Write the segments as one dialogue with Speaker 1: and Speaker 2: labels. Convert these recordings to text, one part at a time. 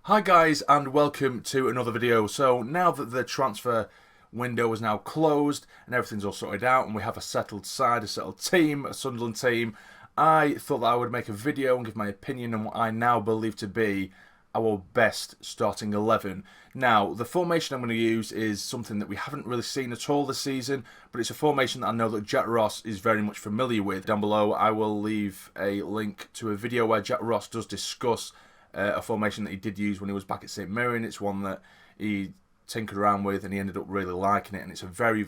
Speaker 1: Hi guys, and welcome to another video. So now that the transfer window is now closed and everything's all sorted out and we have a settled side, a settled team, a Sunderland team, I thought that I would make a video and give my opinion on what I now believe to be our best starting 11. Now, the formation I'm going to use is something that we haven't really seen at all this season, but it's a formation that I know that Jack Ross is very much familiar with. Down below, I will leave a link to a video where Jack Ross does discuss a formation that he did use when he was back at St Mirren. It's one that he tinkered around with and he ended up really liking it, and it's a very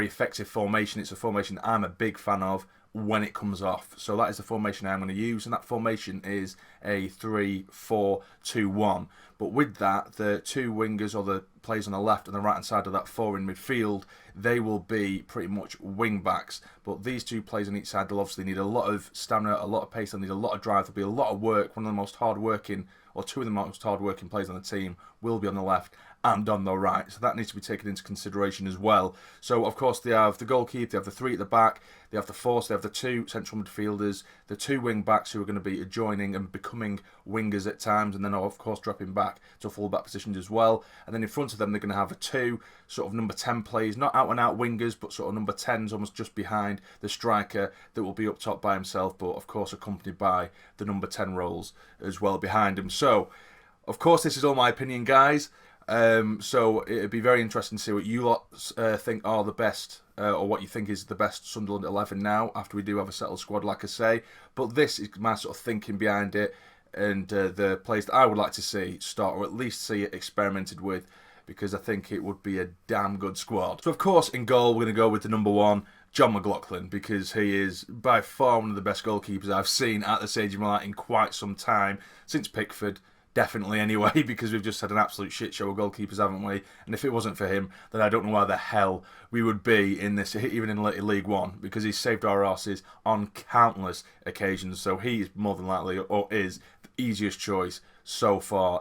Speaker 1: effective formation. It's a formation that I'm a big fan of when it comes off. So that is the formation I'm going to use, and that formation is a 3-4-2-1. But with that, the two wingers, or the players on the left and the right hand side of that four in midfield, they will be pretty much wing backs. But these two players on each side will obviously need a lot of stamina, a lot of pace, they'll need a lot of drive, there'll be a lot of work. One of the most hard working, or two of the most hard working players on the team will be on the left and on the right, so that needs to be taken into consideration as well. So of course they have the goalkeeper, they have the three at the back, they have the force, they have the two central midfielders, the two wing backs who are going to be adjoining and becoming wingers at times, and then of course dropping back to full back positions as well. And then in front of them they're going to have a two sort of number 10 players, not out and out wingers, but sort of number 10s almost just behind the striker that will be up top by himself, but of course accompanied by the number 10 roles as well behind him. So of course this is all my opinion, guys. So it'd be very interesting to see what you lot think are the best, or what you think is the best Sunderland 11 now, after we do have a settled squad, like I say. But this is my sort of thinking behind it, and the players that I would like to see start, or at least see it experimented with, because I think it would be a damn good squad. So of course in goal we're going to go with the number one, John McLaughlin, because he is by far one of the best goalkeepers I've seen at the stage of my life in quite some time, since Pickford. Definitely anyway, because we've just had an absolute shit show of goalkeepers, haven't we? And if it wasn't for him, then I don't know why the hell we would be in this, even in League One, because he's saved our asses on countless occasions. So he's more than likely, or is, the easiest choice so far,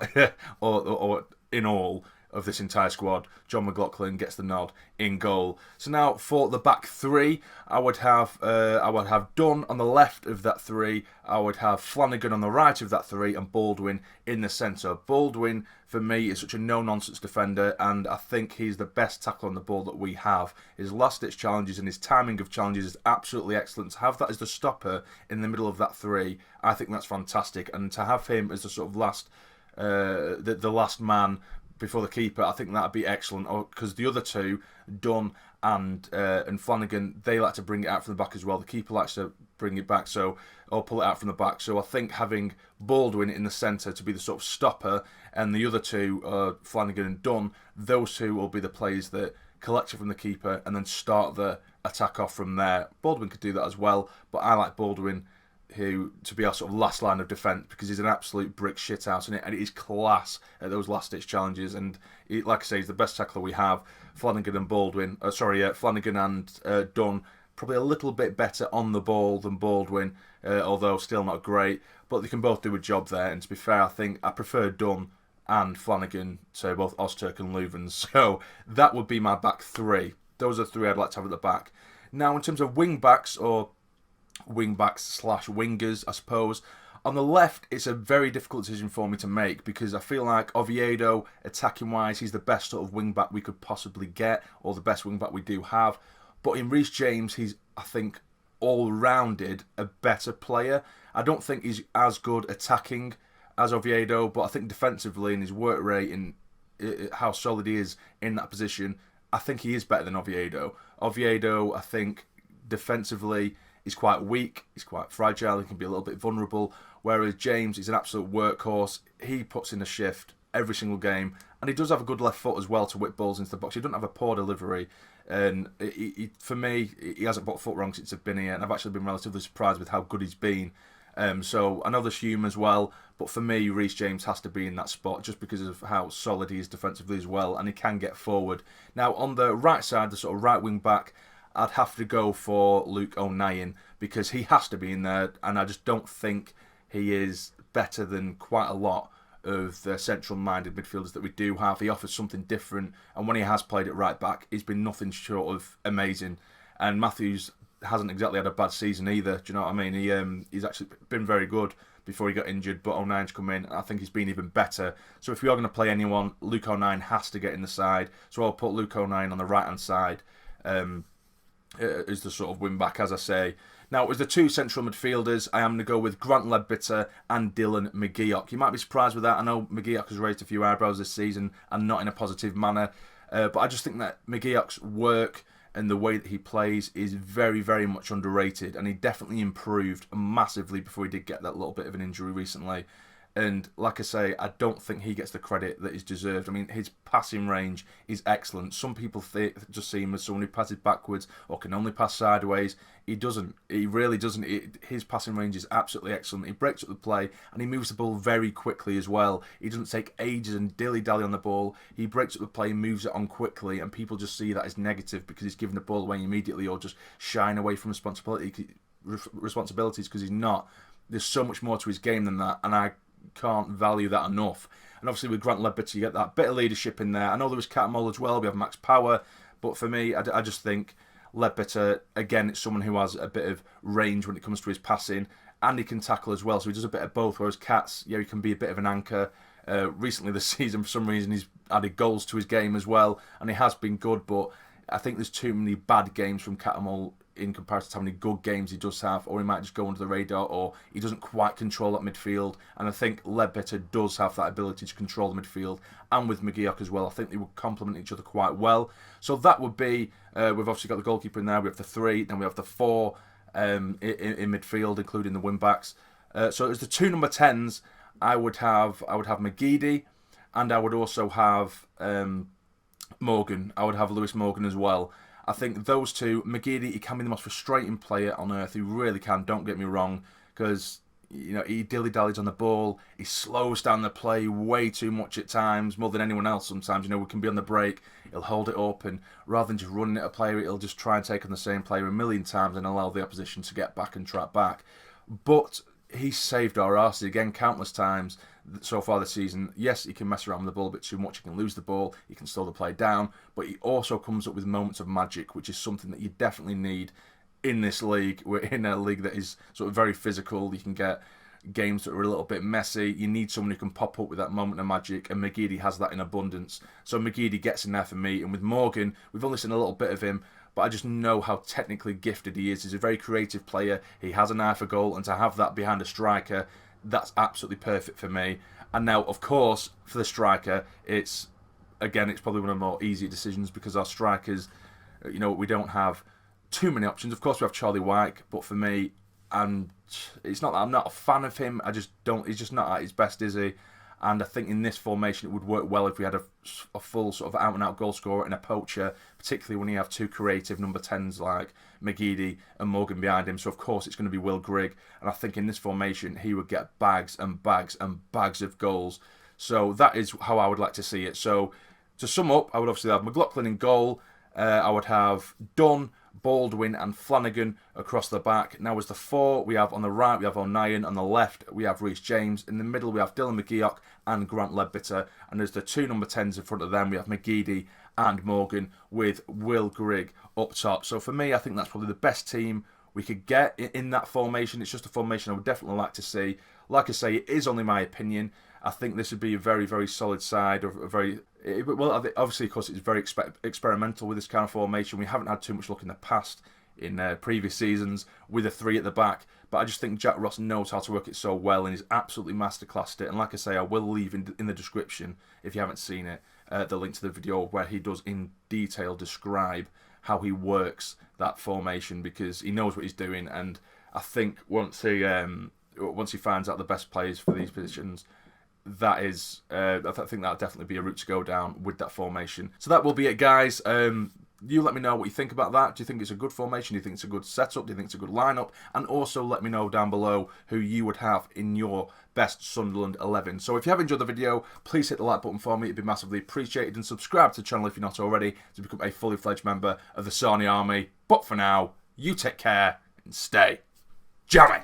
Speaker 1: or in all of this entire squad. John McLaughlin gets the nod in goal. So now for the back three, I would have Dunn on the left of that three, I would have Flanagan on the right of that three, and Baldwin in the centre. Baldwin for me is such a no-nonsense defender, and I think he's the best tackler on the ball that we have. His last-ditch challenges and his timing of challenges is absolutely excellent. To have that as the stopper in the middle of that three, I think that's fantastic. And to have him as the sort of last, the last man before the keeper, I think that'd be excellent. Because the other two, Dunn and Flanagan, they like to bring it out from the back as well. The keeper likes to bring it back, or pull it out from the back. So I think having Baldwin in the centre to be the sort of stopper, and the other two, Flanagan and Dunn, those two will be the players that collect it from the keeper and then start the attack off from there. Baldwin could do that as well, but I like Baldwin to be our sort of last line of defence, because he's an absolute brick shithouse in it, and it is class at those last ditch challenges. And he, like I say, he's the best tackler we have. Flanagan and Flanagan and Dunn, probably a little bit better on the ball than Baldwin, although still not great. But they can both do a job there. And to be fair, I think I prefer Dunn and Flanagan to both Ozturk and Leuven. So that would be my back three. Those are three I'd like to have at the back. Now, in terms of wing backs, or wing backs / wingers, I suppose, on the left it's a very difficult decision for me to make, because I feel like Oviedo, attacking wise, he's the best sort of wing back we could possibly get, or the best wing back we do have. But in Reece James, he's, I think, all rounded a better player. I don't think he's as good attacking as Oviedo, but I think defensively, and his work rate and how solid he is in that position, I think he is better than Oviedo. Oviedo, I think, defensively, he's quite weak, he's quite fragile, he can be a little bit vulnerable, whereas James is an absolute workhorse. He puts in a shift every single game, and he does have a good left foot as well to whip balls into the box. He doesn't have a poor delivery, and for me, he hasn't put foot wrong since I've been here, and I've actually been relatively surprised with how good he's been. So I know there's Hume as well, but for me, Reece James has to be in that spot just because of how solid he is defensively as well, and he can get forward. Now on the right side, the sort of right wing back, I'd have to go for Luke O'Nien, because he has to be in there, and I just don't think he is better than quite a lot of the central-minded midfielders that we do have. He offers something different, and when he has played at right back, he's been nothing short of amazing. And Matthews hasn't exactly had a bad season either. Do you know what I mean? He's actually been very good. before he got injured, but O'Nine's come in, and I think he's been even better. So if we are going to play anyone, Luke O'Nien has to get in the side. So I'll put Luke O'Nien on the right-hand side as the sort of wing-back, as I say. Now, as the two central midfielders, I am going to go with Grant Ledbetter and Dylan McGeoch. You might be surprised with that. I know McGeoch has raised a few eyebrows this season, and not in a positive manner. But I just think that McGeoch's work and the way that he plays is very, very much underrated. And he definitely improved massively before he did get that little bit of an injury recently. And like I say, I don't think he gets the credit that is deserved. I mean, his passing range is excellent. Some people just see him as someone who passes backwards or can only pass sideways. He doesn't. He really doesn't. His passing range is absolutely excellent. He breaks up the play and he moves the ball very quickly as well. He doesn't take ages and dilly-dally on the ball. He breaks up the play and moves it on quickly, and people just see that as negative because he's giving the ball away immediately or just shying away from responsibilities because he's not. There's so much more to his game than that, and I can't value that enough. And obviously with Grant Ledbetter, you get that bit of leadership in there. I know there was Catamol as well. We have Max Power, but for me, I just think Ledbetter, again, it's someone who has a bit of range when it comes to his passing, and he can tackle as well. So he does a bit of both. Whereas Cats, yeah, he can be a bit of an anchor. Recently this season, for some reason, he's added goals to his game as well, and he has been good. But I think there's too many bad games from Catamol in comparison to how many good games he does have, or he might just go under the radar, or he doesn't quite control that midfield. And I think Ledbetter does have that ability to control the midfield, and with McGeoch as well. I think they would complement each other quite well. So that would be, we've obviously got the goalkeeper in there, we have the 3, then we have the 4 in midfield, including the wing-backs. So as the 2 number 10s, I would have McGeady, and I would also have Morgan. I would have Lewis Morgan as well. I think those two, McGeady, he can be the most frustrating player on earth. He really can, don't get me wrong, because he dilly-dallies on the ball. He slows down the play way too much at times, more than anyone else sometimes. We can be on the break, he'll hold it up, and rather than just running at a player, he'll just try and take on the same player a million times and allow the opposition to get back and track back. But he's saved our arse again countless times so far this season. Yes, he can mess around with the ball a bit too much, he can lose the ball, he can slow the play down, but he also comes up with moments of magic, which is something that you definitely need in this league. We're in a league that is sort of very physical. You can get games that are a little bit messy. You need someone who can pop up with that moment of magic, and McGeady has that in abundance. So McGeady gets in there for me, and with Morgan, we've only seen a little bit of him, but I just know how technically gifted he is. He's a very creative player. He has an eye for goal, and to have that behind a striker, that's absolutely perfect for me. And now, of course, for the striker, it's probably one of the more easier decisions because our strikers, we don't have too many options. Of course, we have Charlie Wyke, but for me, it's not that I'm not a fan of him. He's just not at his best, is he? And I think in this formation, it would work well if we had a full sort of out-and-out goal scorer and a poacher, particularly when you have 2 creative number 10s like McGeady and Morgan behind him. So, of course, it's going to be Will Grigg. And I think in this formation, he would get bags and bags and bags of goals. So that is how I would like to see it. So to sum up, I would obviously have McLaughlin in goal. I would have Dunn, Baldwin and Flanagan across the back. Now as the 4, we have on the right, we have O'Nien. On the left, we have Reece James. In the middle, we have Dylan McGeoch and Grant Ledbetter. And as the 2 number 10s in front of them, we have McGeady and Morgan with Will Grigg up top. So for me, I think that's probably the best team we could get in that formation. It's just a formation I would definitely like to see. Like I say, it is only my opinion. I think this would be a very, very solid side. Obviously, of course, it's very experimental with this kind of formation. We haven't had too much luck in the past in previous seasons with a 3 at the back. But I just think Jack Ross knows how to work it so well, and he's absolutely masterclassed it. And like I say, I will leave in the description, if you haven't seen it, the link to the video where he does in detail describe how he works that formation, because he knows what he's doing. And I think once he finds out the best players for these positions, I think that'll definitely be a route to go down with that formation. So that will be it, guys. You let me know what you think about that. Do you think it's a good formation? Do you think it's a good setup? Do you think it's a good lineup? And also let me know down below who you would have in your best Sunderland 11. So if you have enjoyed the video, please hit the like button for me. It'd be massively appreciated. And subscribe to the channel if you're not already to become a fully fledged member of the Sarny Army. But for now, you take care and stay jammy.